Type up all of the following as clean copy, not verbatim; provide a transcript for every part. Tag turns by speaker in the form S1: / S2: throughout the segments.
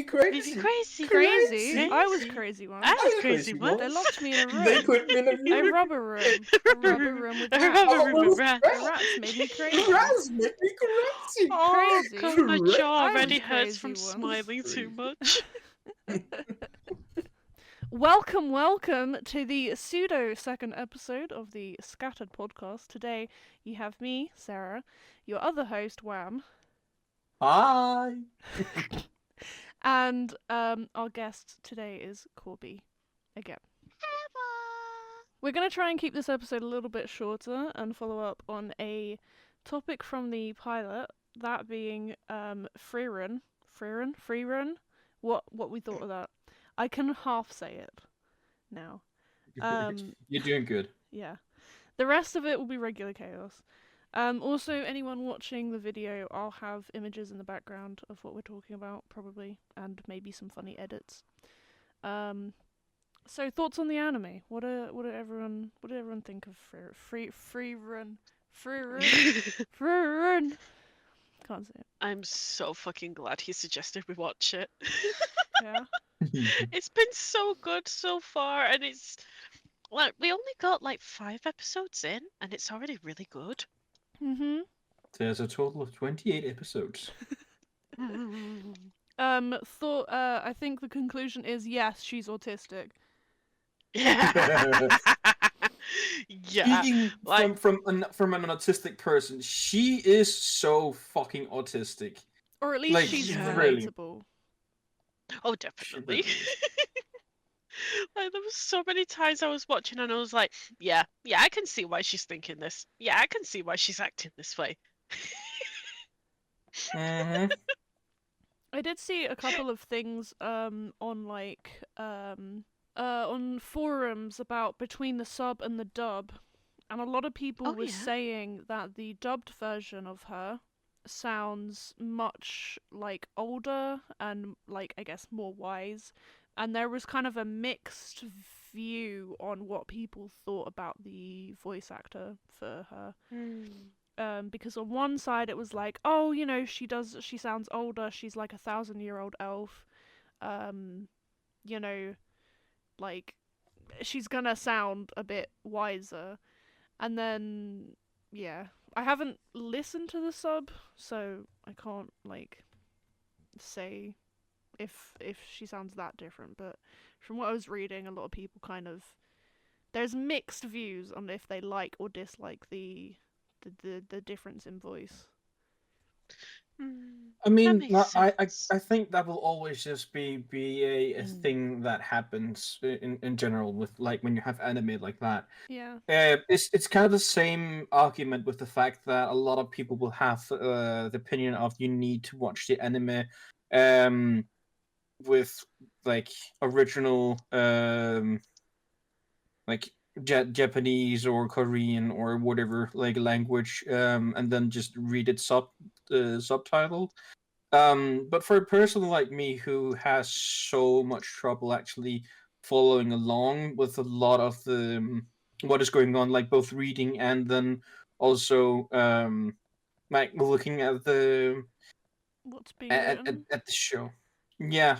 S1: crazy.
S2: Crazy? I was crazy once.
S3: I was
S1: crazy
S3: crazy
S1: once.
S2: They locked me in a room.
S1: They put me in a room.
S2: A rubber room. A rubber room with
S3: A
S2: rats.
S3: rubber room with
S2: The
S3: rats.
S2: rats made me crazy.
S1: Rats make me crazy.
S3: Oh,
S2: Crazy.
S3: God, my
S1: Crazy.
S3: jaw
S2: I
S3: already
S2: was
S3: hurts
S2: crazy
S3: from
S2: once.
S3: smiling too
S1: Crazy.
S3: much.
S2: Welcome to the pseudo second episode of the Scattered podcast. Today you have me, Sarah, your other host, Wham,
S1: Hi.
S2: and our guest today is Corby. Again. We're going to try and keep this episode a little bit shorter and follow up on a topic from the pilot, that being Frieren. What we thought of that. I can half say it now.
S1: You're doing good.
S2: Yeah. The rest of it will be regular chaos. Also, anyone watching the video, I'll have images in the background of what we're talking about, probably, and maybe some funny edits. So thoughts on the anime? What did everyone think of Frieren? Can't say it.
S3: I'm so fucking glad he suggested we watch it.
S2: Yeah.
S3: It's been so good so far, and it's like we only got like 5 episodes in, and it's already really good.
S1: There's a total of 28 episodes.
S2: I think the conclusion is yes, she's autistic.
S3: Yeah. Yeah.
S1: Speaking
S3: Like,
S1: from an autistic person, she is so fucking autistic.
S2: Or at least
S1: Like,
S2: she's
S1: really.
S2: relatable.
S3: oh, definitely. Like, there was so many times I was watching and I was like, yeah, I can see why she's thinking this. Yeah, I can see why she's acting this way.
S1: Mm-hmm.
S2: I did see a couple of things on on forums about between the sub and the dub, and a lot of people were saying that the dubbed version of her sounds much like older and like I guess more wise, and there was kind of a mixed view on what people thought about the voice actor for her. Because on one side it was like, oh, you know, she sounds older, she's like 1,000-year-old elf, you know, like she's gonna sound a bit wiser. And then yeah, I haven't listened to the sub, so I can't like say if she sounds that different, but from what I was reading, a lot of people kind of, there's mixed views on if they like or dislike the difference in voice.
S1: I mean, I
S3: sense.
S1: think that will always just be a thing that happens in general with like when you have anime like that.
S2: Yeah.
S1: It's kind of the same argument with the fact that a lot of people will have the opinion of you need to watch the anime with like original like Japanese or Korean or whatever like language, and then just read it subtitled. But for a person like me who has so much trouble actually following along with a lot of the what is going on, like both reading and then also like looking at the
S2: What's being written?
S1: at the show. Yeah,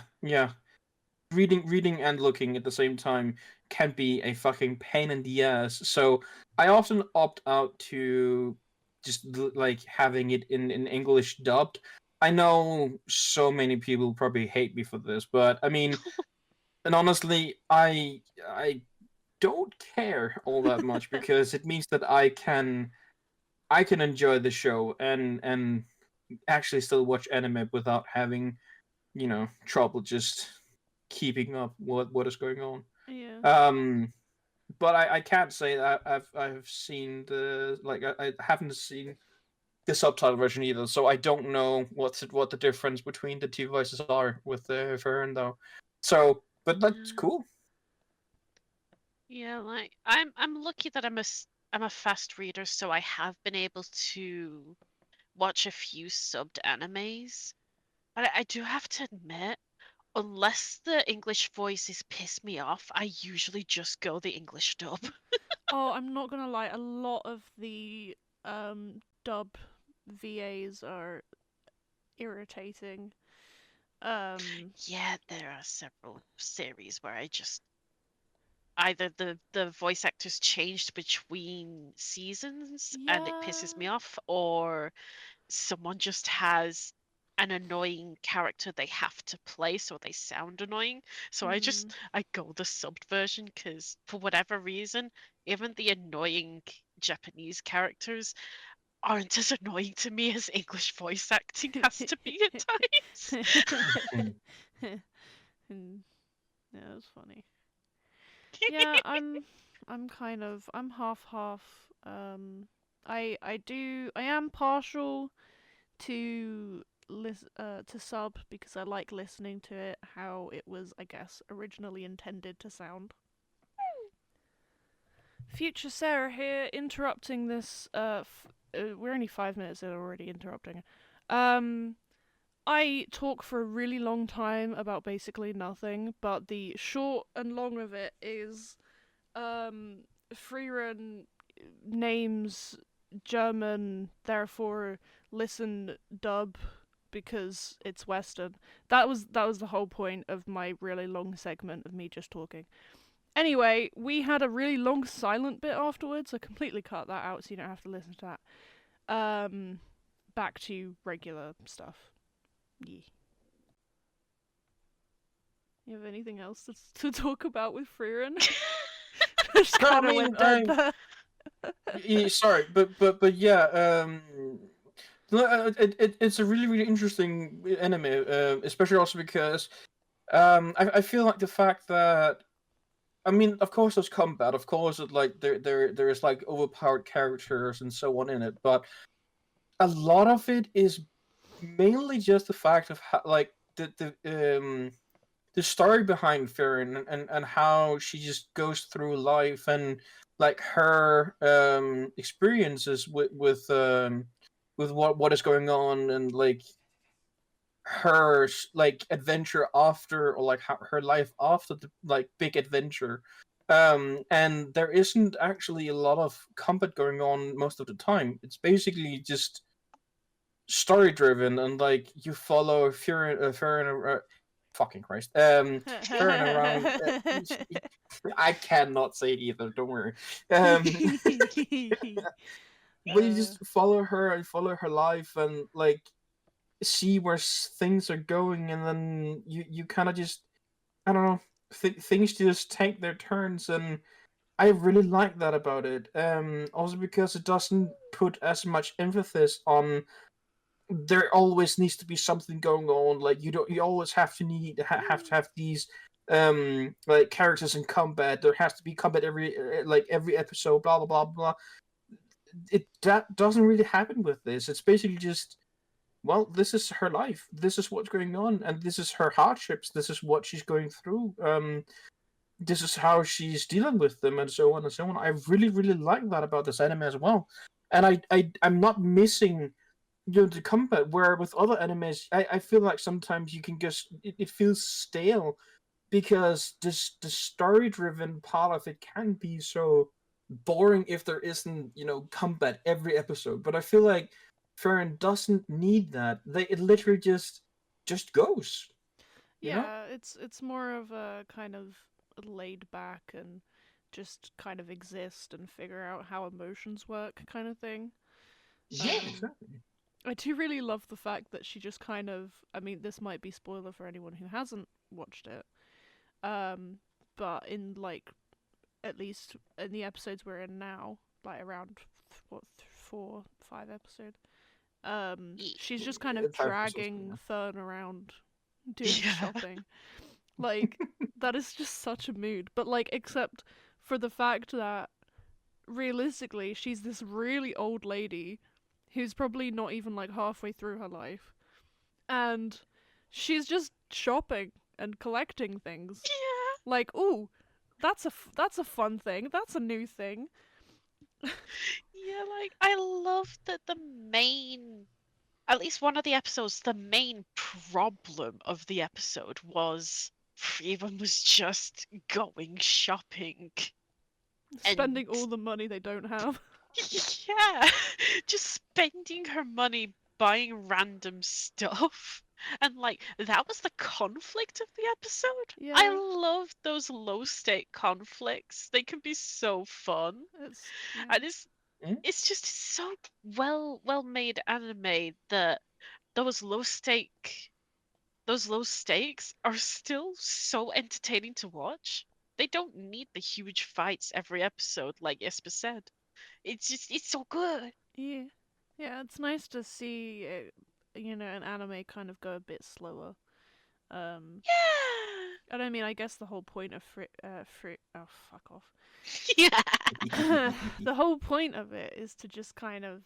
S1: reading and looking at the same time can be a fucking pain in the ass. So I often opt out to just like having it in English dubbed. I know so many people probably hate me for this, but I mean, and honestly, I don't care all that much because it means that I can enjoy the show and actually still watch anime without having, you know, trouble just keeping up what is going on.
S2: Yeah.
S1: But I can't say that I've seen the like I haven't seen the subtitle version either, so I don't know what the difference between the two voices are with the Frieren though. So, but that's cool.
S3: Yeah, like I'm lucky that I'm a fast reader, so I have been able to watch a few subbed animes. But I do have to admit, unless the English voices piss me off, I usually just go the English dub.
S2: Oh, I'm not gonna lie, a lot of the dub VAs are irritating.
S3: Yeah, there are several series where I just either the voice actors changed between seasons and it pisses
S2: Yeah.
S3: me off, or someone just has an annoying character they have to play so they sound annoying. So
S2: Mm.
S3: I go the subbed version because for whatever reason, even the annoying Japanese characters aren't as annoying to me as English voice acting has to be at times.
S2: Hmm. Yeah, that's funny. Yeah, I'm half half. I am partial to to sub because I like listening to it how it was, I guess, originally intended to sound. Future Sarah here, interrupting this. We're only 5 minutes in already, interrupting. Um, I talk for a really long time about basically nothing, but the short and long of it is, Frieren names German, therefore listen dub because it's Western. That was the whole point of my really long segment of me just talking. Anyway, we had a really long silent bit afterwards. I completely cut that out so you don't have to listen to that. Back to regular stuff. Yeah. You have anything else to talk about with Frieren? Just
S1: No, I
S2: kind of
S1: mean,
S2: went
S1: dang.
S2: there.
S1: Sorry, but yeah. No, it's a really interesting anime, especially also because I feel like the fact that, I mean, of course there's combat, of course it, like there is like overpowered characters and so on in it, but a lot of it is mainly just the fact of how, like the story behind Farron, and how she just goes through life, and like her experiences with what is going on, and like her like adventure after, or like her life after the like big adventure. And there isn't actually a lot of combat going on most of the time. It's basically just story driven, and like you follow Farron, fucking Christ, Farron around. I cannot say it either. Don't worry. Um, but you just follow her and follow her life, and like see where things are going, and then you kind of just, I don't know, things just take their turns, and I really like that about it. Also because it doesn't put as much emphasis on there always needs to be something going on. Like you always have to have to have these like characters in combat. There has to be combat every episode. Blah blah blah blah. That doesn't really happen with this. It's basically just, well, this is her life. This is what's going on, and this is her hardships. This is what she's going through. This is how she's dealing with them, and so on and so on. I really like that about this anime as well, and I'm not missing, the combat, where with other animes I feel like sometimes you can just, it feels stale, because the story driven part of it can be so boring if there isn't, combat every episode. But I feel like Farron doesn't need that. It literally just goes, you know.
S2: Yeah, it's more of a kind of laid back and just kind of exist and figure out how emotions work kind of thing.
S1: Yeah,
S2: Um,
S1: exactly.
S2: I do really love the fact that she just kind of, I mean, this might be spoiler for anyone who hasn't watched it. Um, but in like, at least in the episodes we're in now, like around what 4, 5 episodes, she's just kind of
S1: Time for some
S2: dragging
S1: more.
S2: Fern around doing
S3: Yeah.
S2: shopping. Like, that is just such a mood. But like, except for the fact that realistically, she's this really old lady who's probably not even like halfway through her life, and she's just shopping and collecting things.
S3: Yeah.
S2: Like, ooh, that's a fun thing. That's a new thing.
S3: Yeah, like I love that the main, at least one of the episodes, the main problem of the episode was Freeman was just going shopping. And
S2: Spending all the money they don't have.
S3: yeah, just spending her money buying random stuff. And like that was the conflict of the episode. I
S2: Yeah,
S3: love those low stake conflicts. They can be so fun.
S2: yeah.
S3: And it's just so well made anime that those low stake those low stakes are still so entertaining to watch. They don't need the huge fights every episode, like Jesper said. It's so good.
S2: Yeah. Yeah, it's nice to see an anime kind of go a bit slower. Um
S3: Yeah.
S2: and I mean, I guess the whole point of oh, fuck off.
S3: Yeah.
S2: The whole point of it is to just kind of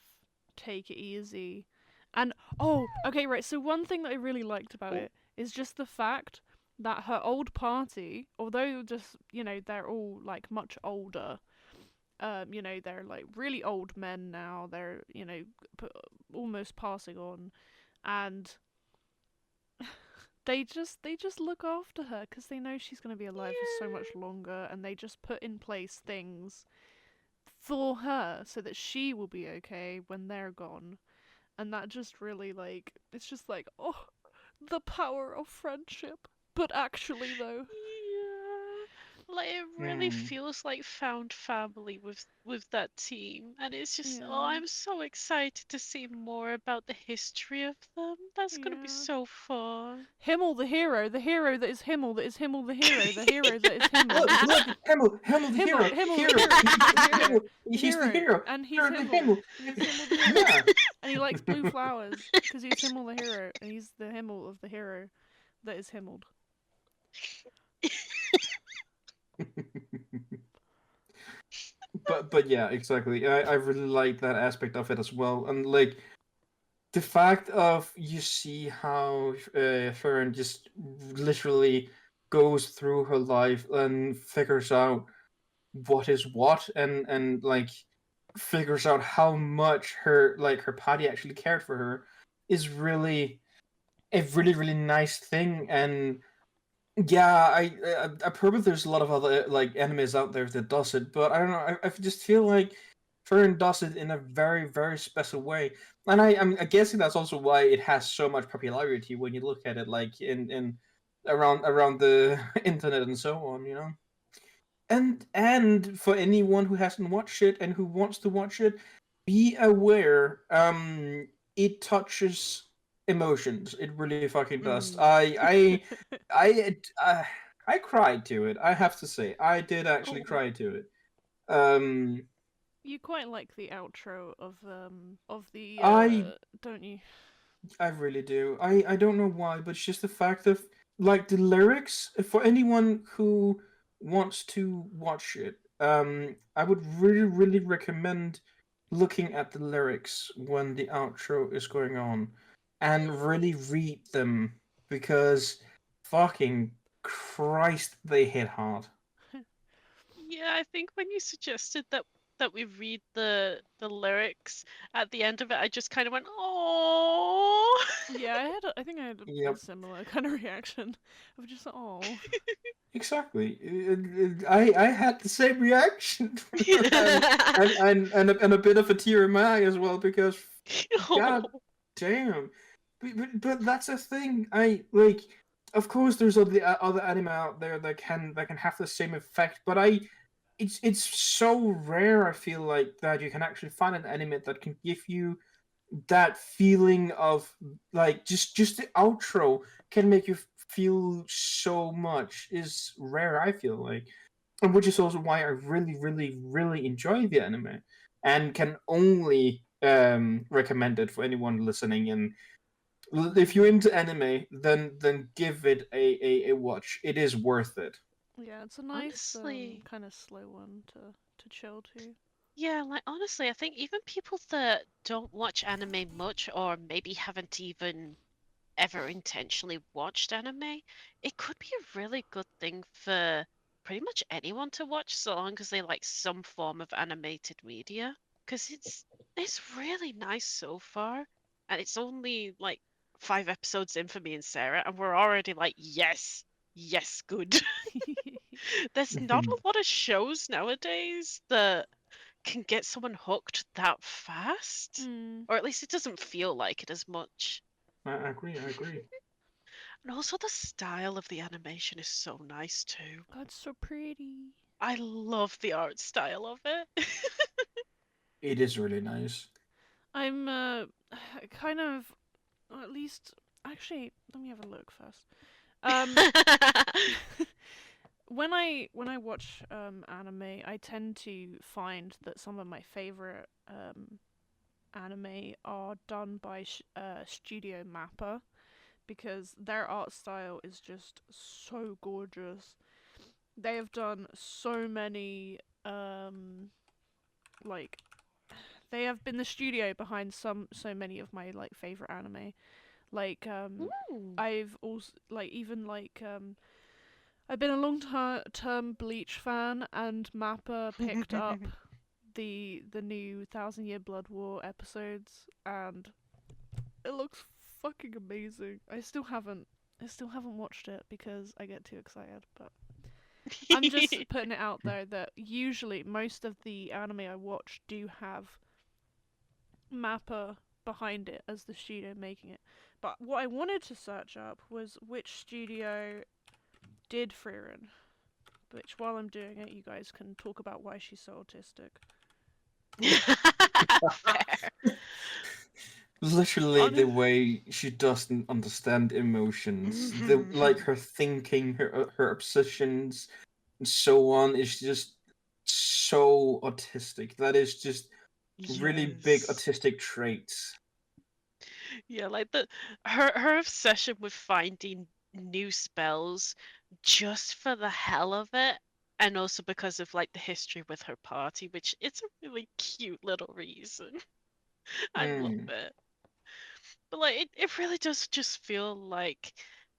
S2: take it easy. And oh, okay, right. So one thing that I really liked about it is just the fact that her old party, although just, they're all like much older, they're like really old men now. They're, almost passing on, and they just look after her because they know she's going to be alive for so much longer, and they just put in place things for her so that she will be okay when they're gone. And that just really, like, it's just like, oh, the power of friendship. But actually, though,
S3: Yeah. Like it really
S1: Hmm.
S3: feels like found family with that team. And it's just oh,
S2: yeah,
S3: I'm so excited to see more about the history of them. That's gonna be
S2: yeah.
S3: so fun.
S2: Himmel the hero that is Himmel, that is Himmel the hero that is Himmel.
S1: Look, Himmel the
S2: Himmel,
S1: hero,
S2: Himmel the
S1: hero.
S2: hero,
S1: He's
S2: the
S1: the
S2: hero,
S1: hero.
S2: the
S1: He's the
S2: hero,
S1: hero.
S2: and he's
S1: Hero the
S2: Himmel,
S1: Himmel.
S2: and he's Himmel the hero,
S1: Yeah.
S2: and he likes blue flowers because he's Himmel the hero, and he's the Himmel of the hero that is Himmeled.
S1: But yeah, exactly. I really like that aspect of it as well, and like the fact of you see how Fern just literally goes through her life and figures out what is what, and like figures out how much her party actually cared for her is really a really nice thing. And yeah, I probably there's a lot of other like animes out there that does it, but I don't know. I just feel like Frieren does it in a very special way, and I'm guessing that's also why it has so much popularity when you look at it, like in around the internet and so on, you know. And for anyone who hasn't watched it and who wants to watch it, be aware. It touches emotions. It really fucking does.
S2: Mm.
S1: I, uh, I cried to it. I have to say, I did actually
S3: Oh,
S1: cry to it. Um,
S2: You quite like the outro of the
S1: I
S2: don't you?
S1: I really do. I don't know why, but it's just the fact of like the lyrics for anyone who wants to watch it. I would really recommend looking at the lyrics when the outro is going on and really read them because fucking Christ, they hit hard.
S3: yeah, I think when you suggested that we read the lyrics at the end of it, I just kind of went, "Oh."
S2: Yeah, I think I had a
S1: Yep.
S2: similar kind of reaction of just oh.
S1: Exactly. I had the same reaction, and a bit of a tear in my eye as well because, god
S3: Oh.
S1: damn. But that's the thing. I like. Of course, there's other anime out there that can have the same effect, but it's so rare. I feel like that you can actually find an anime that can give you that feeling of like just the outro can make you feel so much is rare. I feel like, and which is also why I really enjoy the anime and can only recommend it for anyone listening. And if you're into anime, then give it a watch. It is worth it.
S2: Yeah, it's a nice
S3: Honestly,
S2: kind of slow one to chill to.
S3: yeah, like honestly, I think even people that don't watch anime much or maybe haven't even ever intentionally watched anime, it could be a really good thing for pretty much anyone to watch so long as they like some form of animated media. Because it's really nice so far. And it's only like 5 episodes in for me and Sarah, and we're already like, yes, yes, good. There's not a lot of shows nowadays that can get someone hooked that fast.
S2: Mm.
S3: Or at least it doesn't feel like it as much.
S1: I agree. I agree.
S3: And also the style of the animation is so nice too.
S2: That's so pretty.
S3: I love the art style of it.
S1: It is really nice.
S2: I'm kind of, or at least, actually, let me have a look first. Um, when I watch anime, I tend to find that some of my favorite anime are done by Studio Mappa because their art style is just so gorgeous. They have done so many like they have been the studio behind so many of my like favorite anime. Like
S3: Ooh.
S2: I've also like even like I've been a long term Bleach fan, and Mappa picked up the new Thousand Year Blood War episodes, and it looks fucking amazing. I still haven't watched it because I get too excited, but I'm just putting it out there that usually most of the anime I watch do have Mappa behind it as the studio making it. But what I wanted to search up was which studio did Frieren. Which, while I'm doing it, you guys can talk about why she's so autistic.
S3: Fair.
S1: Literally, the
S3: Hon-
S1: way she doesn't understand emotions, the like her thinking, her obsessions, and so on is just so autistic. That is just really big
S3: Yes.
S1: autistic traits.
S3: Yeah, like her obsession with finding new spells just for the hell of it, and also because of like the history with her party, which it's a really cute little reason. I love
S1: Hmm.
S3: it. But like it really does just feel like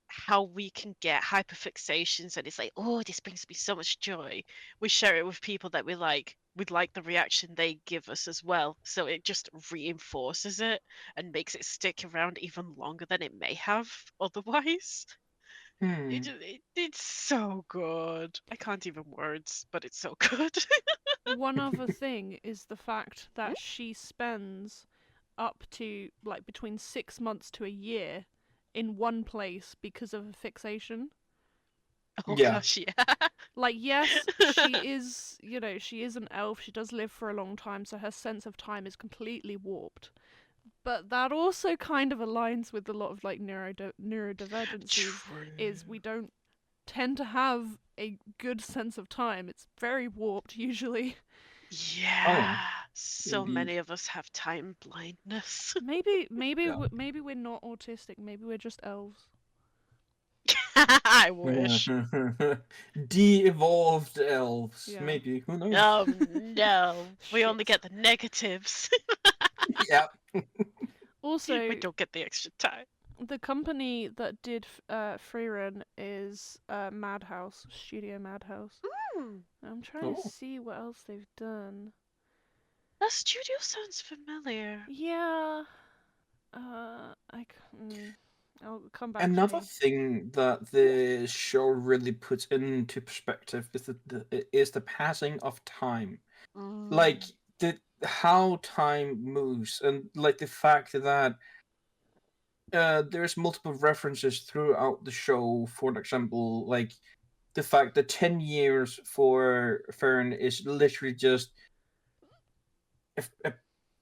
S3: how we can get hyperfixations and it's like, oh, this brings me so much joy. We share it with people that we'd like the reaction they give us as well. So it just reinforces it and makes it stick around even longer than it may have otherwise.
S1: Hmm.
S3: It's so good. I can't even words, but it's so good.
S2: One other thing is the fact that she spends up to like between 6 months to a year in one place because of a fixation.
S3: Oh
S1: Yeah.
S3: gosh, yeah.
S2: Like, yes, she is, she is an elf, she does live for a long time, so her sense of time is completely warped. But that also kind of aligns with a lot of like neurodivergencies,
S3: True.
S2: is we don't tend to have a good sense of time. It's very warped usually.
S1: Oh yeah.
S3: Yeah, so
S1: Indeed.
S3: many of us have time blindness.
S1: Yeah.
S2: Maybe we're not autistic. Maybe we're just elves.
S3: I wish.
S1: De-evolved elves.
S2: Yeah.
S1: Maybe. Who knows?
S3: Oh no, we only
S2: Shit.
S3: get the negatives.
S1: Yeah.
S3: We
S2: Also,
S3: don't get the extra time.
S2: the company that did Frieren is Madhouse, Studio Madhouse.
S3: Hmm,
S2: I'm trying to
S1: Oh.
S2: see what else they've done.
S3: that studio sounds familiar.
S2: Yeah, I'll come back to
S1: Another
S2: me.
S1: thing that the show really puts into perspective is the passing of time. Like
S3: Mm.
S1: the how time moves, and like the fact that there's multiple references throughout the show. For example, like the fact that 10 years for Fern is literally just a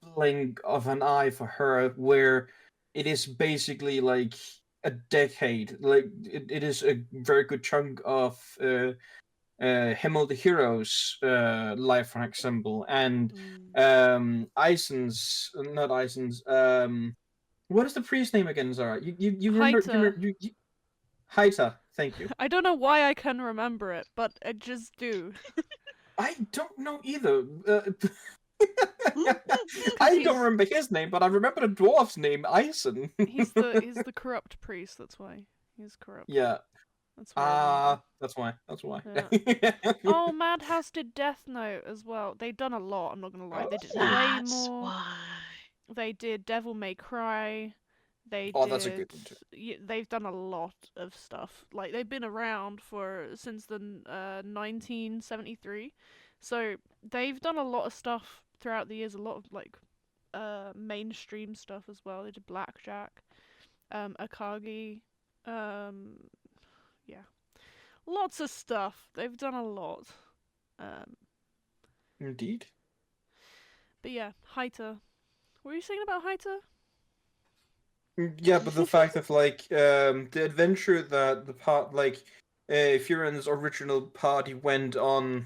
S1: blink of an eye for her, where it is basically like a decade. Like it is a very good chunk of Himmel the Hero's life, for example, and
S3: Mm.
S1: Eisen's not Eisen's. What is the priest name again, Zara? You remember?
S2: Haita.
S1: Haita. Thank you.
S2: I don't know why I can remember it, but I just do.
S1: I don't know either.
S2: Because
S1: I don't remember his name, but I remember the dwarf's name, Eisen.
S2: he's the corrupt priest. That's why he's corrupt.
S1: Yeah.
S2: That's what I remember.
S1: That's why. That's why.
S2: Yeah. Oh, Madhouse did Death Note as well. They've done a lot. I'm not gonna lie. They did
S1: Oh.
S3: That's
S2: Claymore.
S3: why.
S2: They did Devil May Cry. They
S1: Oh, that's a good
S2: did.
S1: one too.
S2: They've done a lot of stuff. Like they've been around for since the 1973, so they've done a lot of stuff throughout the years. A lot of like mainstream stuff as well. They did Blackjack, Akagi, Yeah, lots of stuff. They've done a lot.
S1: Indeed.
S2: But yeah, Haita. What were you saying about Haita?
S1: Yeah, but the fact of like the adventure that the part like Friren's original party went on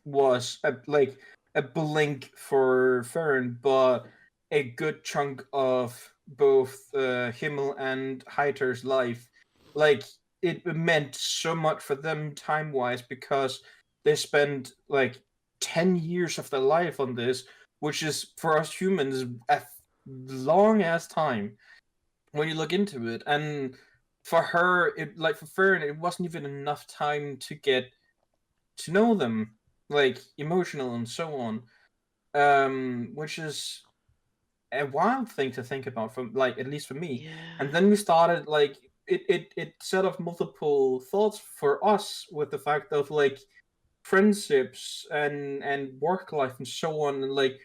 S1: was like a blink for Frieren, but a good chunk of both Himmel and Heiter's life. Like it meant so much for them time wise because they spent like 10 years of their life on this, which is for us humans a long ass time when you look into it. And for her, it like for Fern, it wasn't even enough time to get to know them, like emotional and so on. Which is a wild thing to think about from like at least for me. And
S3: Yeah.
S1: then we started like it set off multiple thoughts for us with the fact of like friendships and work life and so on. And like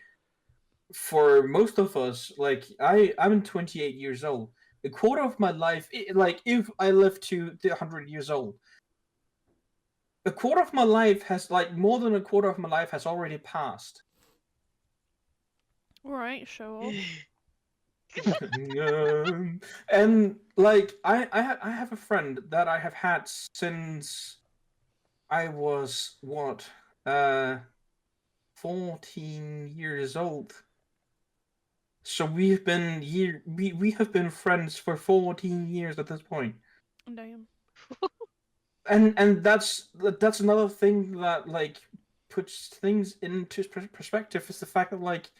S1: for most of us, like I'm 28 years old. A quarter of my life, like if I live to the 100 years old, a quarter of my life has like more than a quarter of my life has already passed.
S2: Alright, show off.
S1: And like I have a friend that I have had since I was what 14 years old. So we have been friends for 14 years at this point.
S2: Damn.
S1: And that's another thing that like puts things into perspective is the fact that like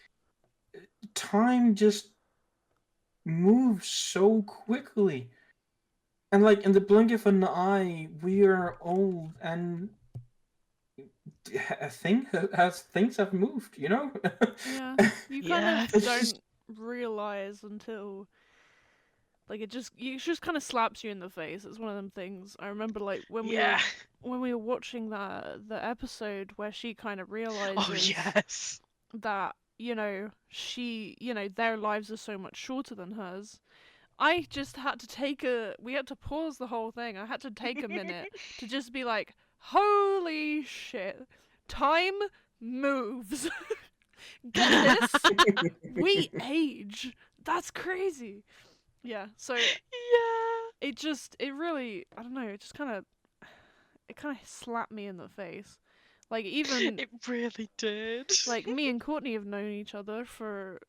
S1: time just moves so quickly, and like in the blink of an eye we are old and things have moved, you know.
S2: Yeah, you kind of
S3: Yeah.
S1: It's
S2: don't
S1: just
S2: realize until like it just kind of slaps you in the face. It's one of them things. I remember like
S3: Yeah.
S2: when we were watching the episode where she kind of
S3: Oh,
S2: realizes
S3: yes.
S2: that their lives are so much shorter than hers. I just had to we had to pause the whole thing. I had to take a minute to just be like, holy shit, time moves. Get this? We age. That's crazy. Yeah, so
S3: Yeah.
S2: it really, I don't know, it kind of slapped me in the face. Like even
S3: It really did.
S2: like me and Courtney have known each other for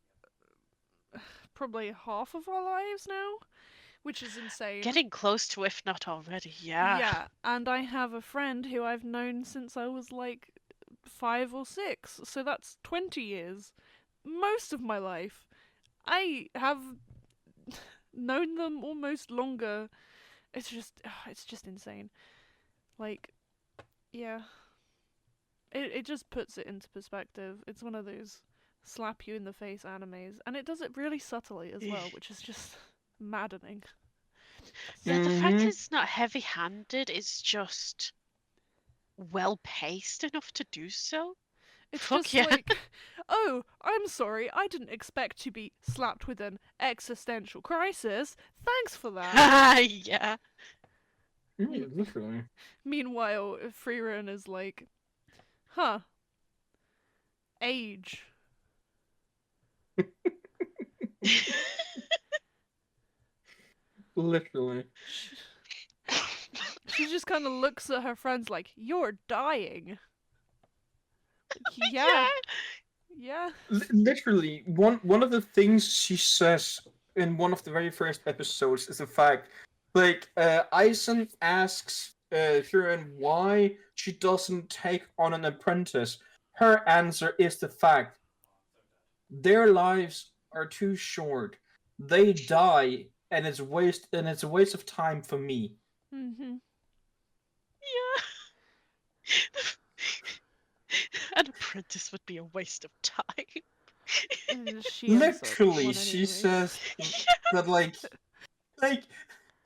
S2: probably half of our lives now, which is insane.
S3: Getting close to, if not already. Yeah.
S2: Yeah, and I have a friend who I've known since I was like 5 or 6, so that's 20 years. Most of my life. I have known them almost longer. It's just insane. Like, yeah, it just puts it into perspective. It's one of those slap you in the face animes, and it does it really subtly as well, which is just maddening.
S3: Yeah, the fact
S1: Mhm.
S3: it's not heavy-handed is just well paced enough to do so.
S2: It's
S3: Fuck
S2: just
S3: yeah.
S2: like, oh, I'm sorry, I didn't expect to be slapped with an existential crisis. Thanks for that.
S3: Yeah.
S1: Yeah, literally.
S2: Meanwhile, Frieren is like, huh, age.
S1: Literally.
S2: She just kind of looks at her friends like, you're dying. Yeah,
S3: Yeah.
S2: yeah.
S1: Literally, one of the things she says in one of the very first episodes is the fact, like, Aizen asks Huron why she doesn't take on an apprentice. Her answer is the fact their lives are too short. They die, and it's a waste of time for me.
S2: Mm-hmm.
S3: Yeah. An apprentice would be a waste of time.
S2: She ends up
S1: Literally,
S2: one
S1: she
S2: anyways.
S1: says that like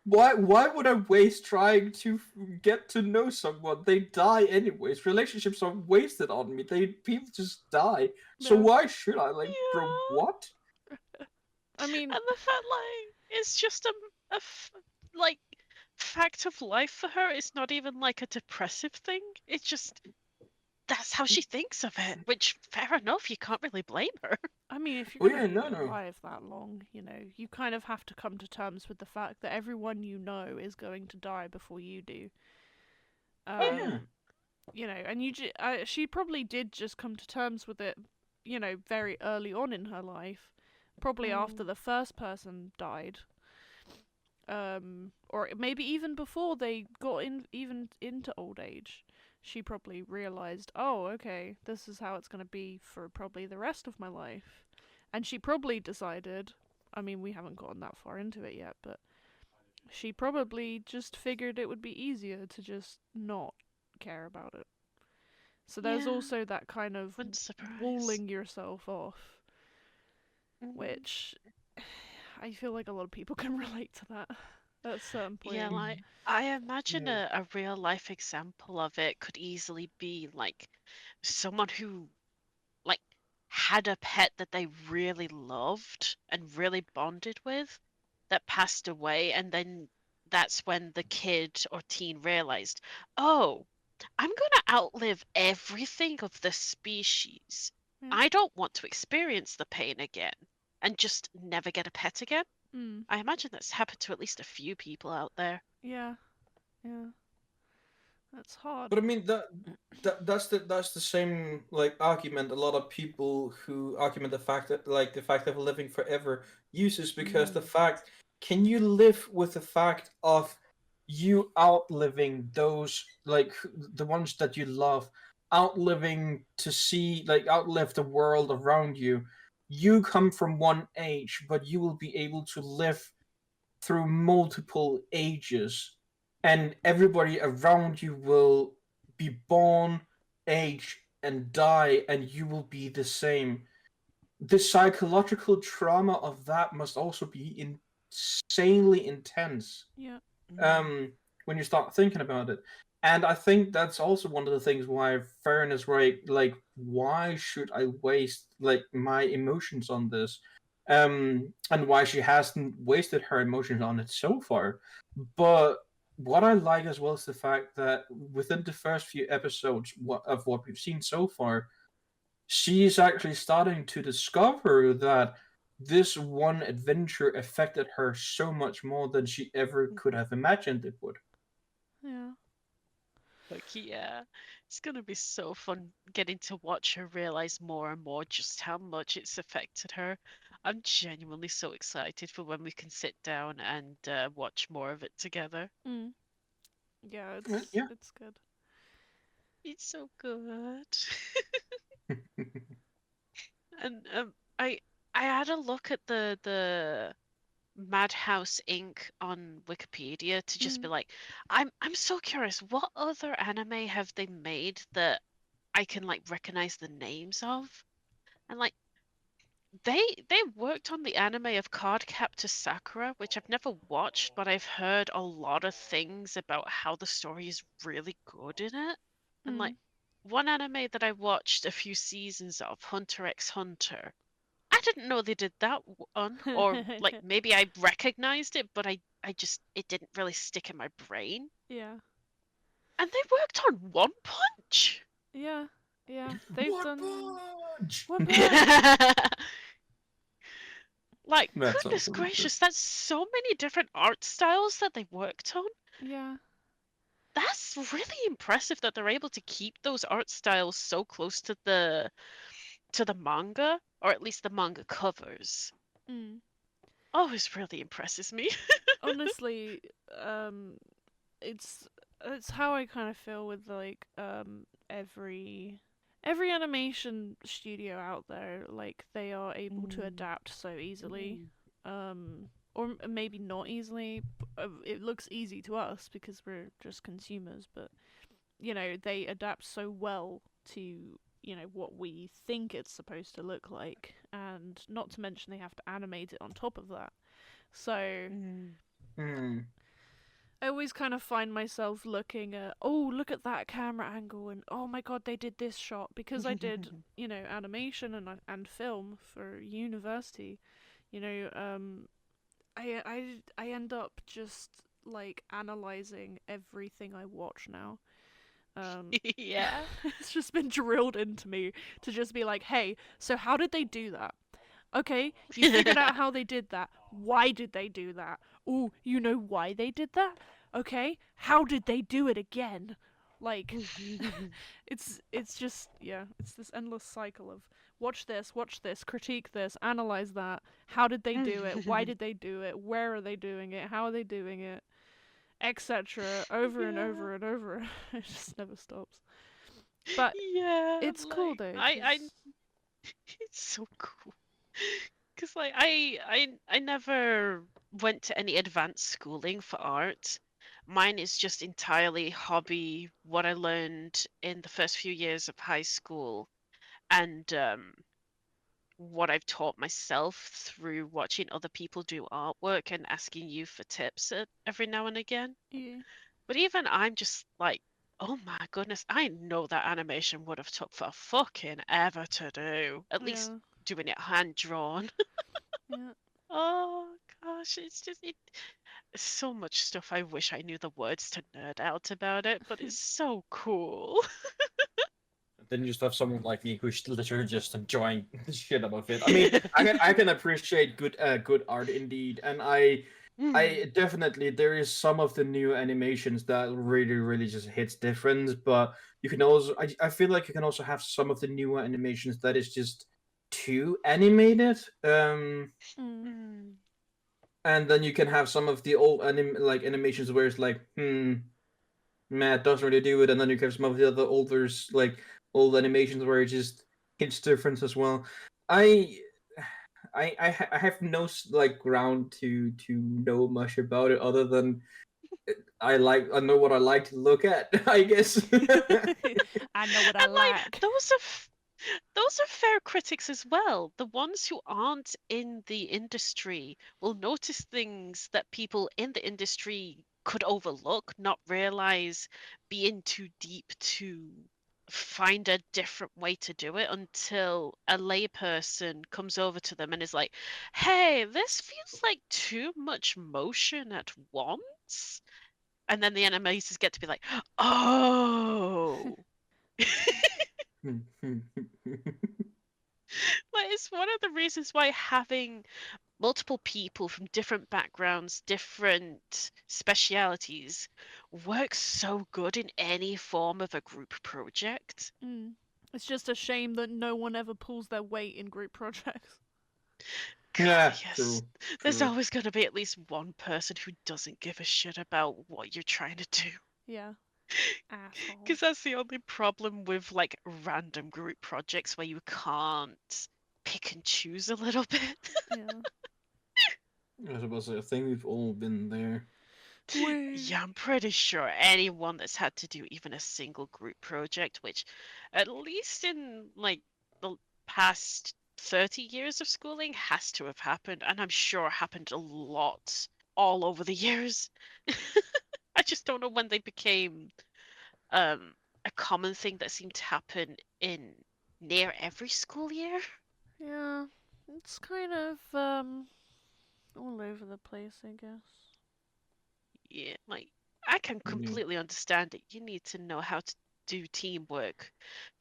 S1: why would I waste trying to get to know someone? They die anyways. Relationships are wasted on me. People just die. So
S2: No,
S1: why should I? Like, bro,
S3: Yeah.
S1: what?
S2: I mean,
S3: And the fact, like, it's just like fact of life for her. It's not even like a depressive thing. It's just that's how she thinks of it, which fair enough, you can't really blame her.
S2: I mean, if you're
S1: Oh
S2: going
S1: yeah,
S2: to be
S1: no, no.
S2: alive that long, you kind of have to come to terms with the fact that everyone you know is going to die before you do.
S1: Oh yeah.
S2: Um, and she probably did just come to terms with it, very early on in her life, probably after
S3: Mm.
S2: the first person died. Or maybe even before they got even into old age. She probably realized, oh, okay, this is how it's going to be for probably the rest of my life. And she probably decided, I mean, we haven't gotten that far into it yet, but she probably just figured it would be easier to just not care about it. So there's
S3: Yeah,
S2: also that kind of
S3: wouldn't surprise.
S2: walling yourself off,
S3: Mm.
S2: which I feel like a lot of people can relate to that at a certain
S3: Yeah,
S2: point.
S3: like I imagine
S1: Yeah.
S3: a real life example of it could easily be like someone who like had a pet that they really loved and really bonded with that passed away, and then that's when the kid or teen realized, oh, I'm gonna outlive everything of this species.
S2: Yeah.
S3: I don't want to experience the pain again and just never get a pet again.
S2: Mm.
S3: I imagine that's happened to at least a few people out there.
S2: Yeah. Yeah. That's hard.
S1: But I mean that's the same like argument a lot of people who argument the fact that like the fact of living forever uses, because the fact, can you live with the fact of you outliving those like the ones that you love, outliving to see like outlive the world around you. You come from one age, but you will be able to live through multiple ages, and everybody around you will be born, age, and die, and you will be the same. The psychological trauma of that must also be insanely intense,
S2: Yeah.
S3: Mm.
S1: um, when you start thinking about it. And I think that's also one of the things why Farron is right. Like, why should I waste like my emotions on this? And why she hasn't wasted her emotions on it so far. But what I like as well is the fact that within the first few episodes of what we've seen so far, she's actually starting to discover that this one adventure affected her so much more than she ever could have imagined it would.
S2: Yeah.
S3: Like, yeah, it's gonna be so fun getting to watch her realize more and more just how much it's affected her. I'm genuinely so excited for when we can sit down and watch more of it together.
S2: Mm. Yeah. It's
S1: Yeah.
S2: it's good.
S3: It's so good. And I had a look at the Madhouse Inc. on Wikipedia to just be
S2: Mm.
S3: like, I'm so curious, what other anime have they made that I can like recognize the names of? And like they worked on the anime of Cardcaptor Sakura, which I've never watched, but I've heard a lot of things about how the story is really good in it. And like
S2: Mm.
S3: one anime that I watched a few seasons of, Hunter x Hunter, I didn't know they did that one, or like maybe I recognized it, but I just it didn't really stick in my brain.
S2: Yeah.
S3: And they worked on One Punch.
S2: Yeah. Yeah. They've
S1: What
S2: done
S1: bunch?
S2: One Punch.
S3: Like,
S1: That's
S3: goodness
S1: also good.
S3: gracious, that's so many different art styles that they worked on.
S2: Yeah.
S3: That's really impressive that they're able to keep those art styles so close to the manga, or at least the manga covers.
S2: Mm.
S3: Oh, it really impresses me.
S2: Honestly, um, it's it's how I kind of feel with like every animation studio out there. Like they are able to
S3: Mm,
S2: adapt so easily,
S3: mm,
S2: or maybe not easily. It looks easy to us because we're just consumers, but they adapt so well to what we think it's supposed to look like, and not to mention they have to animate it on top of that. So
S3: mm.
S1: Hmm.
S2: I always kind of find myself looking at, oh, look at that camera angle, and oh my god, they did this shot because I did, animation and film for university. You know, I end up just like analyzing everything I watch now.
S3: Yeah.
S2: It's just been drilled into me to just be like, hey, so how did they do that? Okay, you figured out how they did that. Why did they do that? Ooh, you know why they did that? Okay, how did they do it again? Like, it's just, yeah, it's this endless cycle of watch this, critique this, analyze that. How did they do it? Why did they do it? Where are they doing it? How are they doing it? Etc. Over and
S3: Yeah.
S2: over and over. It just never stops. But
S3: Yeah,
S2: it's cool
S3: like
S2: though,
S3: I
S2: 'cause
S3: it's so cool. Cause like I never went to any advanced schooling for art. Mine is just entirely hobby, what I learned in the first few years of high school, and what I've taught myself through watching other people do artwork and asking you for tips every now and again.
S2: yeah,
S3: But even I'm just like, oh my goodness, I know that animation would have took for fucking ever to do. At least
S2: yeah,
S3: doing it hand drawn.
S2: yeah.
S3: Oh gosh, it's just so much stuff I wish I knew the words to nerd out about it, but it's so cool.
S1: Then you just have someone like me who's literally just enjoying the shit out of it. I mean, I can appreciate good art indeed, and I definitely there is some of the new animations that really just hits different, but you can also I feel like you can also have some of the newer animations that is just too animated.
S2: Mm.
S1: And then you can have some of the old animations where it's like, man, it doesn't really do it, and then you have some of the other old animations where it just hits different as well. I I have no ground to know much about it other than I know what I like to look at, I guess.
S2: I know what I
S3: And like
S2: like.
S3: those are fair critics as well. The ones who aren't in the industry will notice things that people in the industry could overlook, not realize, being too deep to find a different way to do it until a layperson comes over to them and is like, "Hey, this feels like too much motion at once." And then the animators get to be like, "Oh." Like, it's one of the reasons why having multiple people from different backgrounds, different specialities works so good in any form of a group project.
S2: Mm. It's just a shame that no one ever pulls their weight in group projects.
S3: God,
S1: Yeah,
S3: yes.
S1: true,
S3: There's
S1: true.
S3: always going to be at least one person who doesn't give a shit about what you're trying to do.
S2: Yeah, asshole.
S3: Because that's the only problem with like random group projects where you can't pick and choose a little bit.
S2: Yeah.
S1: I suppose I think we've all been there.
S2: Wait.
S3: Yeah, I'm pretty sure anyone that's had to do even a single group project, which at least in like the past 30 years of schooling has to have happened, and I'm sure happened a lot all over the years. I just don't know when they became a common thing that seemed to happen in near every school year.
S2: Yeah, it's kind of all over the place, I guess.
S3: Yeah, like I can
S1: Yeah.
S3: completely understand it. You need to know how to do teamwork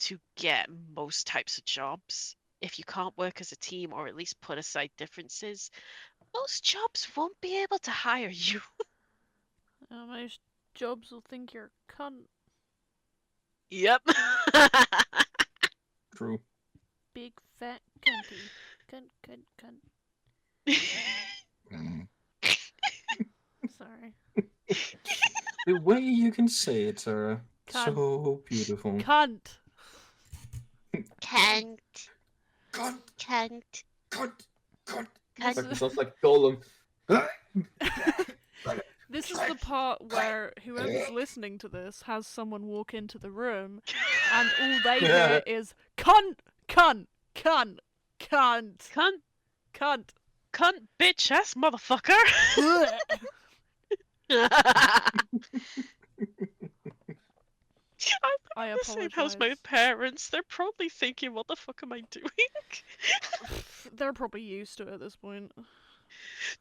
S3: to get most types of jobs. If you can't work as a team or at least put aside differences, most jobs won't be able to hire you.
S2: Most jobs will think you're a cunt.
S3: Yep.
S1: True.
S2: Big fat cunty. Cunt, cunt, cunt. Sorry.
S1: The way you can say it, Sarah,
S2: Cunt.
S1: so beautiful.
S2: Cunt.
S3: Can't,
S1: Cunt,
S3: can't,
S1: cunt, cunt.
S2: This
S1: Like it
S2: is,
S1: sounds like Golem.
S2: this is the part where whoever's listening to this has someone walk into the room and all they hear is cunt, cunt, cunt, cunt,
S3: cunt,
S2: cunt.
S3: cunt, bitch ass motherfucker.
S2: I
S3: I'm the same house my
S2: apologize.
S3: parents. They're probably thinking, what the fuck am I doing?
S2: They're probably used to it at this point.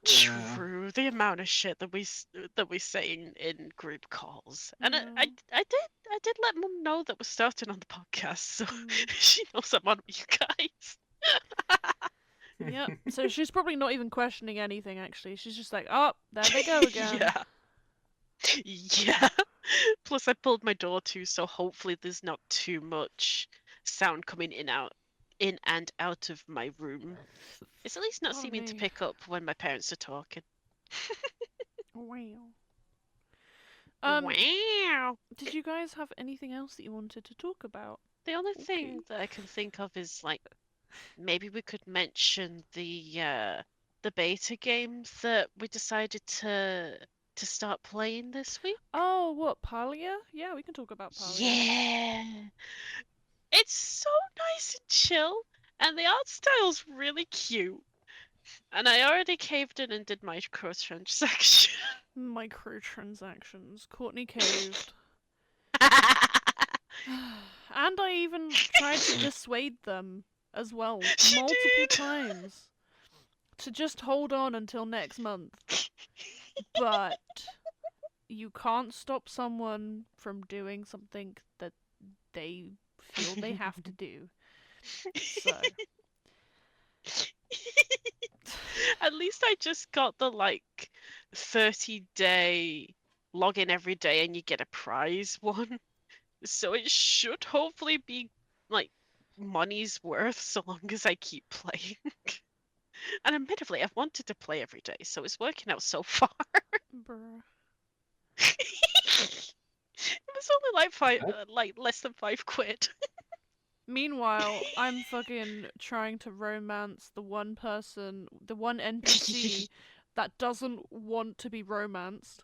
S1: Yeah.
S3: True, the amount of shit that we say in group calls, and
S2: Yeah.
S3: I did let Mum know that we're starting on the podcast, so
S2: Mm.
S3: she knows I'm on with you guys.
S2: Yep. So she's probably not even questioning anything. Actually, she's just like, "Oh, there they go again."
S3: Yeah, yeah. Plus, I pulled my door too, so hopefully there's not too much sound coming in and out of my room. It's at least not
S2: Pardon
S3: seeming to
S2: me.
S3: pick up when my parents are talking.
S2: Wow.
S3: Wow.
S2: Did you guys have anything else that you wanted to talk about?
S3: The only
S2: Okay.
S3: thing that I can think of is like maybe we could mention the beta games that we decided to start playing this week.
S2: Oh, what, Palia? Yeah, we can talk about Palia.
S3: Yeah. It's so nice and chill, and the art style's really cute. And I already caved in and did microtransaction.
S2: Microtransactions. Courtney caved. And I even tried to dissuade them as well,
S3: She
S2: multiple
S3: did.
S2: times, to just hold on until next month. But you can't stop someone from doing something that they feel they have to do. So.
S3: At least I just got the like 30-day login every day and you get a prize one. So it should hopefully be like money's worth so long as I keep playing. And admittedly, I've wanted to play every day, so it's working out so far.
S2: Bruh.
S3: It was only like like less than £5.
S2: Meanwhile, I'm fucking trying to romance the one person, the one NPC that doesn't want to be romanced.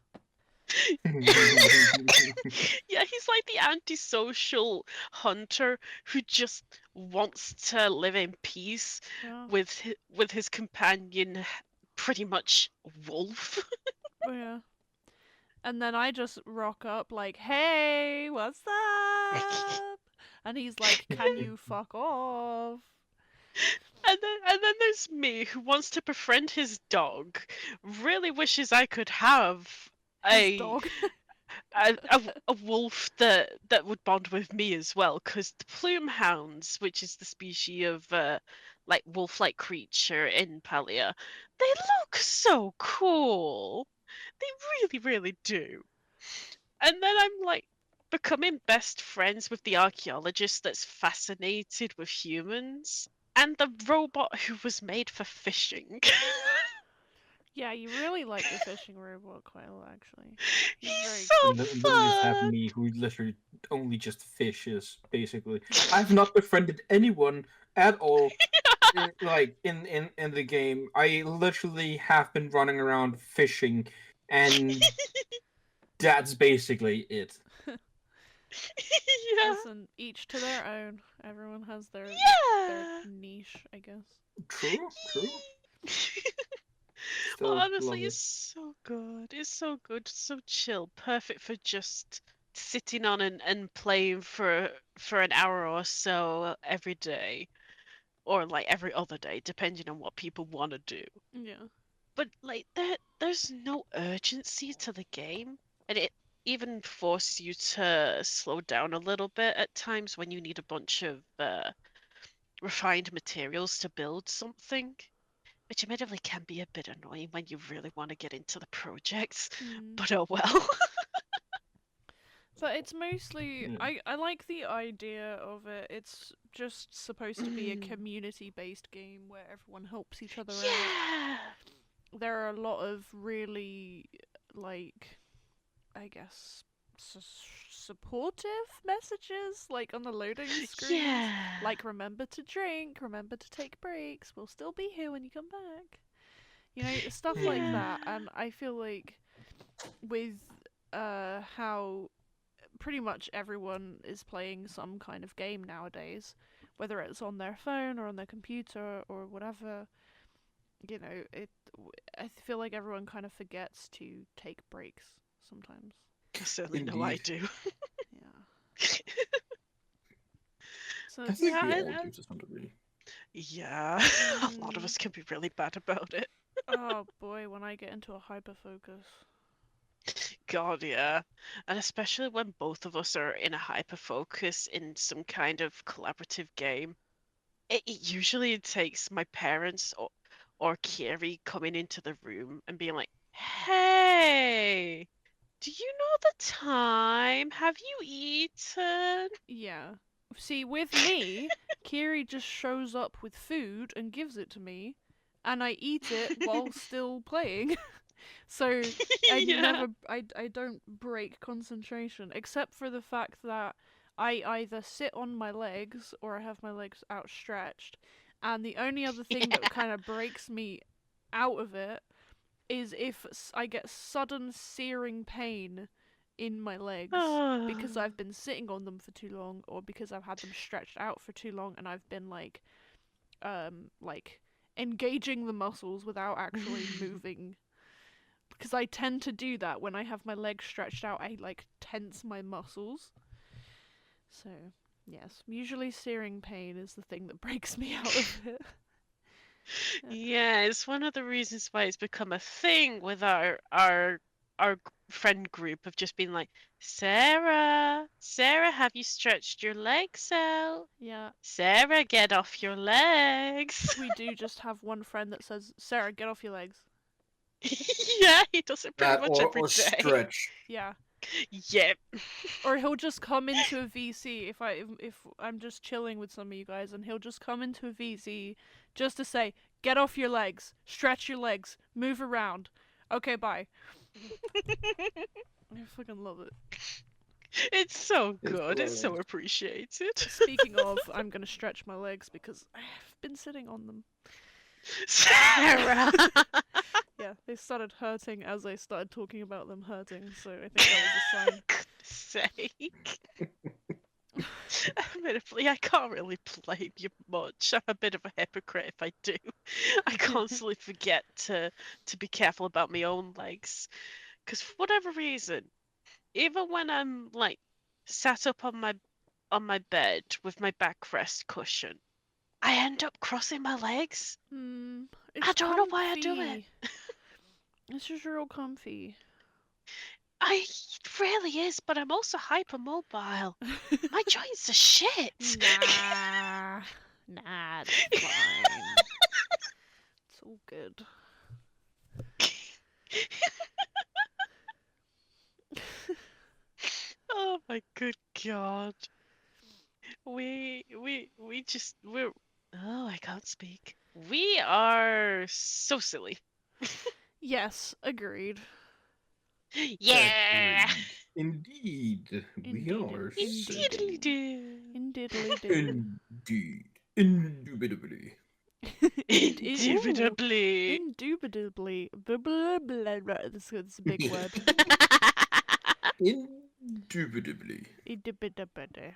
S3: Yeah, he's like the antisocial hunter who just wants to live in peace
S2: Yeah.
S3: with his companion, pretty much Wolf.
S2: Oh, yeah. And then I just rock up like, "Hey, what's up?" And he's like, "Can you fuck off?"
S3: And then there's me who wants to befriend his dog. Really wishes I could have
S2: His
S3: a
S2: dog.
S3: a wolf that would bond with me as well, because the plume hounds, which is the species of like wolf-like creature in Palia, they look so cool. They really, really do. And then I'm like becoming best friends with the archaeologist that's fascinated with humans and the robot who was made for fishing.
S2: Yeah, you really like the fishing robot quite a lot, actually.
S3: He's
S2: very
S3: so
S1: And then you just have
S3: fun.
S1: me who literally only just fishes, basically. I've not befriended anyone at all in the game. I literally have been running around fishing, and that's basically it.
S3: Yeah.
S2: Listen, each to their own. Everyone has their
S3: Yeah.
S2: niche, I guess.
S1: True, true.
S3: Well,
S1: Still
S3: honestly,
S1: love
S3: it's
S1: it.
S3: so good. It's so good, so chill. Perfect for just sitting on and playing for an hour or so every day, or like every other day, depending on what people want to do.
S2: Yeah.
S3: But like there's no urgency to the game, and it even forces you to slow down a little bit at times when you need a bunch of refined materials to build something, which admittedly can be a bit annoying when you really want to get into the projects.
S2: Mm.
S3: But oh well.
S2: But it's mostly
S1: Yeah.
S2: I like the idea of it. It's just supposed to be a
S3: Mm.
S2: community-based game where everyone helps each other out.
S3: Yeah.
S2: There are a lot of really like I guess supportive messages like on the loading screens.
S3: Yeah.
S2: Like remember to drink, remember to take breaks. We'll still be here when you come back. You know, stuff like
S3: Yeah.
S2: that. And I feel like with how pretty much everyone is playing some kind of game nowadays, whether it's on their phone or on their computer or whatever. You know, I feel like everyone kind of forgets to take breaks sometimes.
S3: I certainly know I
S1: Indeed.
S3: do.
S2: Yeah. So
S1: I think
S3: Yeah,
S1: we all do to some degree.
S3: yeah. A lot of us can be really bad about it.
S2: Oh boy, when I get into a hyperfocus.
S3: God, yeah. And especially when both of us are in a hyper focus in some kind of collaborative game. It usually takes my parents or Kiri coming into the room and being like, "Hey, do you know the time? Have you eaten?"
S2: Yeah. See, with me, Kiri just shows up with food and gives it to me, and I eat it while still playing. So
S3: Yeah.
S2: I don't break concentration, except for the fact that I either sit on my legs or I have my legs outstretched, and the only other thing that
S3: Yeah.
S2: kind of breaks me out of it is if I get sudden searing pain in my legs because I've been sitting on them for too long, or because I've had them stretched out for too long and I've been like engaging the muscles without actually moving, because I tend to do that when I have my legs stretched out. I like tense my muscles. So, yes, usually searing pain is the thing that breaks me out of it.
S3: Yeah, it's one of the reasons why it's become a thing with our friend group of just being like, Sarah, have you stretched your legs out?
S2: Yeah,
S3: Sarah, get off your legs.
S2: we do just have one friend that says, "Sarah, get off your legs."
S3: Yeah, he does it pretty
S1: That
S3: much every
S1: or
S3: day.
S1: stretch.
S2: Yeah.
S3: Yep.
S2: Or he'll just come into a VC if I'm just chilling with some of you guys, and he'll just come into a VC just to say, "Get off your legs, stretch your legs, move around." Okay, bye. I fucking love it.
S3: It's so
S1: It's
S3: good. It's so
S1: hilarious.
S3: appreciated.
S2: Speaking of, I'm gonna stretch my legs because I've been sitting on them.
S3: Sarah.
S2: Yeah, they started hurting as I started talking about them hurting, so I think that was a sign.
S3: Goodness sake. Admittedly, I can't really blame you much. I'm a bit of a hypocrite if I do. I constantly forget to be careful about my own legs. Because for whatever reason, even when I'm like sat up on my bed with my backrest cushion, I end up crossing my legs. I
S2: It's
S3: don't know why I do it.
S2: comfy. It's just real comfy.
S3: It really is, but I'm also hypermobile. My joints are shit.
S2: Nah, it's fine. It's all good.
S3: Oh my good God. We just we're oh, I can't speak. We are so silly.
S2: Yes, agreed.
S3: Yeah.
S1: Indeed, we
S2: Indeed,
S1: are
S2: indeed,
S3: Indeedly
S1: silly.
S3: do.
S2: indiddly do.
S1: Indeed. Indubitably.
S2: Ooh,
S3: Indubitably.
S2: indubitably. Blah, blah, blah, blah. That's a big word.
S1: Indubitably.
S2: Indubitably.
S1: Indubitably.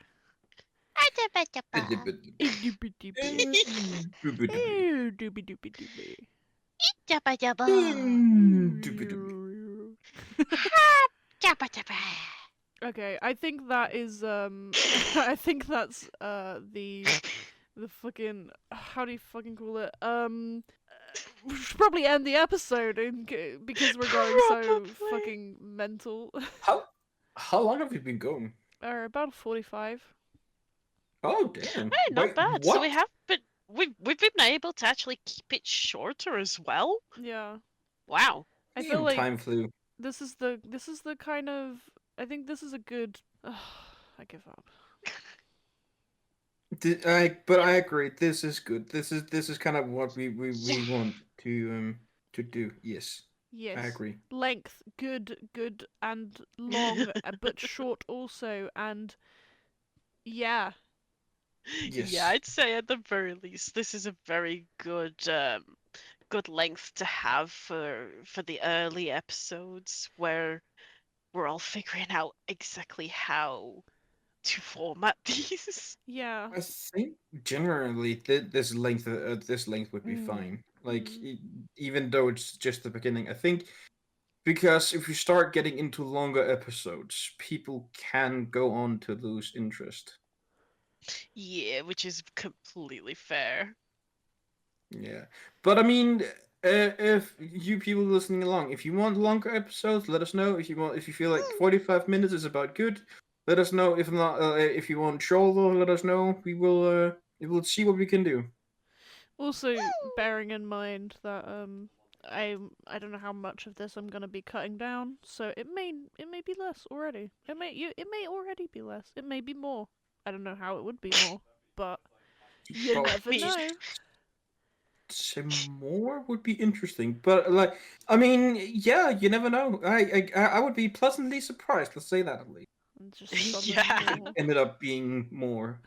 S2: Indubitably.
S1: Indubitably.
S2: Indubitably.
S3: Jabba jabba.
S1: Indubitably.
S3: Jabba jabba.
S2: Okay, I think that is I think that's the fucking, how do you fucking call it? We should probably end the episode because we're going so
S3: Probably.
S2: fucking mental.
S1: How long have you been going?
S2: About 45.
S1: Oh damn.
S3: Hey, not
S1: Wait,
S3: bad. So we
S1: what?
S3: have been we've been able to actually keep it shorter as well.
S2: Yeah.
S3: Wow.
S2: I feel
S1: Damn,
S2: like
S1: time flew.
S2: this is the kind of, I think this is a good I give up.
S1: But I agree. This is good. This is kind of what we
S3: Yeah.
S1: want to do. Yes, I
S2: Yes.
S1: agree.
S2: Length, good, and long, but short also, and yeah.
S3: Yeah,
S1: Yes,
S3: I'd say at the very least this is a very good length to have for the early episodes where we're all figuring out exactly how to format these.
S2: Yeah.
S1: I think generally this length would be
S2: Mm.
S1: fine. Like
S2: Mm.
S1: even though it's just the beginning, I think because if you start getting into longer episodes, people can go on to lose interest.
S3: Yeah, which is completely fair.
S1: Yeah, but I mean, if you people listening along, if you want longer episodes, let us know. If you feel like 45 minutes is about good, let us know. If not, if you want shorter, let us know. We will see what we can do.
S2: Also, bearing in mind that I don't know how much of this I'm gonna be cutting down, so it may be less already. It may already be less. It may be more. I don't know how it would be more, but you
S1: Well,
S2: never
S3: mean-
S2: know.
S1: some more would be interesting, but I mean, yeah, you never know. I would be pleasantly surprised. Let's say that at least.
S2: And just some
S3: Yeah.
S2: more.
S1: Ended up being more.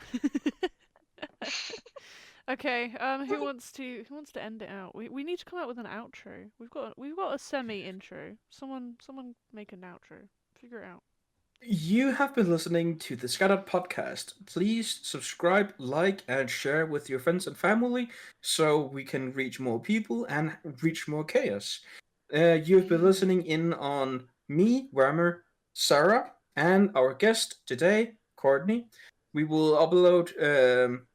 S2: Okay, who wants to end it out? We need to come up with an outro. We've got a semi intro. Someone make an outro. Figure it out.
S1: You have been listening to the Scattered Podcast. Please subscribe, like, and share with your friends and family so we can reach more people and reach more chaos. You've been listening in on me, Wermer, Sarah, and our guest today, Courtney. We will upload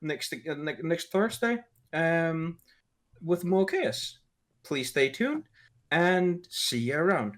S1: next Thursday with more chaos. Please stay tuned and see you around.